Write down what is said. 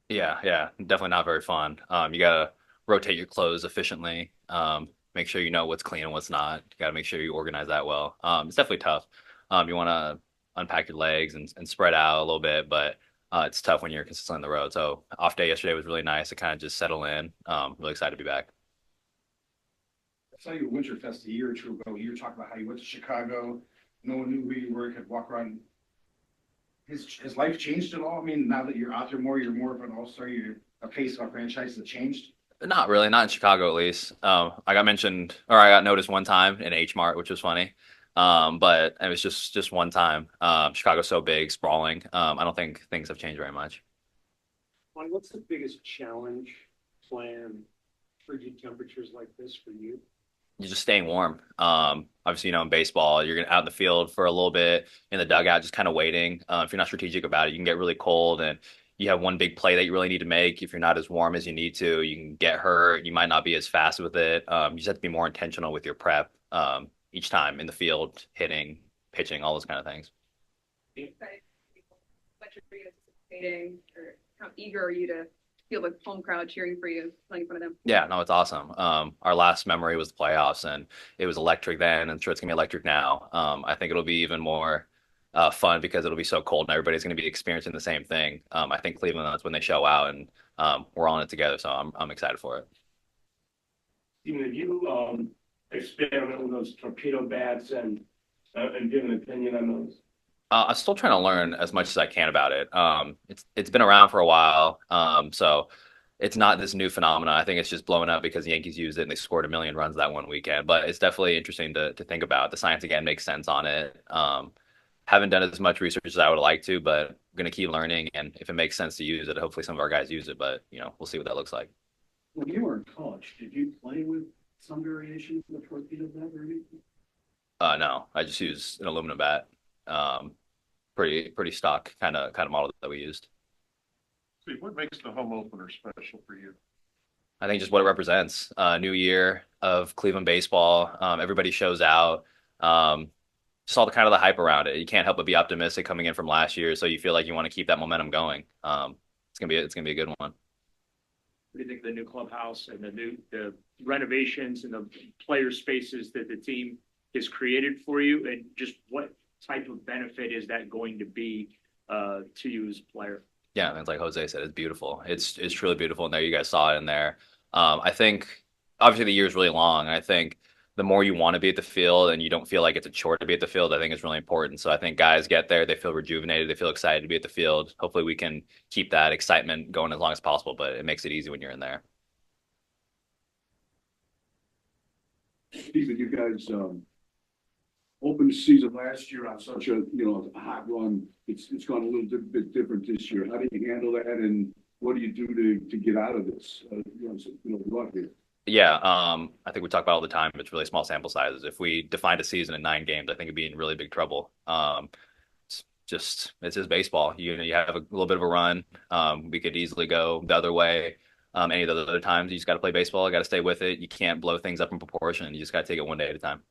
Yeah, yeah, definitely not very fun. You gotta rotate your clothes efficiently. Make sure you know what's clean and what's not. You gotta make sure you organize that well. It's definitely tough. You want to unpack your legs and spread out a little bit, but it's tough when you're consistently on the road. So off day yesterday was really nice to kind of just settle in. Really excited to be back. I saw you at Winterfest a year or two ago. You were talking about how you went to Chicago. No one knew who you were, could walk around. His life changed at all? I mean, now that you're out there more, you're more of an all-star, you're a face of a franchise that changed. Not really, not in Chicago at least. I got mentioned or I got noticed one time in H Mart, which was funny. But it was just one time. Chicago's so big, sprawling. I don't think things have changed very much. Like, what's the biggest challenge plan frigid temperatures like this for you? You're just staying warm. Obviously, in baseball, you're gonna out in the field for a little bit in the dugout, just kind of waiting. If you're not strategic about it, you can get really cold, and you have one big play that you really need to make. If you're not as warm as you need to, you can get hurt. You might not be as fast with it. You just have to be more intentional with your prep each time in the field, hitting, pitching, all those kind of things. Excited people? What are you anticipating, or how eager are you to feel the home crowd cheering for you, playing in front of them? Yeah, no, it's awesome. Our last memory was the playoffs, and it was electric then, and I'm sure it's gonna be electric now. I think it'll be even more fun because it'll be so cold, and everybody's gonna be experiencing the same thing. I think Cleveland, that's when they show out, and we're all in it together, so I'm excited for it. Even if you experiment with those torpedo bats and give an opinion on those. I'm still trying to learn as much as I can about it. It's been around for a while, so it's not this new phenomenon. I think it's just blowing up because the Yankees used it and they scored a million runs that one weekend. But it's definitely interesting to think about. The science again makes sense on it. Haven't done as much research as I would like to, but I'm gonna keep learning. And if it makes sense to use it, hopefully some of our guys use it. But we'll see what that looks like. When you were in college, did you play with some variation of the torpedo bat or anything? No, I just use an aluminum bat. Um, pretty stock kind of model that we used. Steve, what makes the home opener special for you? I think just what it represents. New year of Cleveland baseball. Everybody shows out. Just all the kind of the hype around it. You can't help but be optimistic coming in from last year, so you feel like you want to keep that momentum going. It's gonna be a good one. What do you think of the new clubhouse and the renovations and the player spaces that the team has created for you, and just what type of benefit is that going to be to you as a player? Yeah, and it's like Jose said, it's beautiful. It's truly beautiful in there. You guys saw it in there. I think obviously the year is really long. I think the more you want to be at the field and you don't feel like it's a chore to be at the field, I think it's really important. So I think guys get there, they feel rejuvenated, they feel excited to be at the field. Hopefully we can keep that excitement going as long as possible, but it makes it easy when you're in there. Stephen, you guys opened the season last year on such a hot run. It's gone a little bit different this year. How do you handle that, and what do you do to get out of this? Run here. Yeah, I think we talk about all the time. It's really small sample sizes. If we defined a season in 9 games, I think it'd be in really big trouble. It's just baseball. You have a little bit of a run. We could easily go the other way. Any of the other times, you just got to play baseball. Got to stay with it. You can't blow things up in proportion. You just got to take it one day at a time.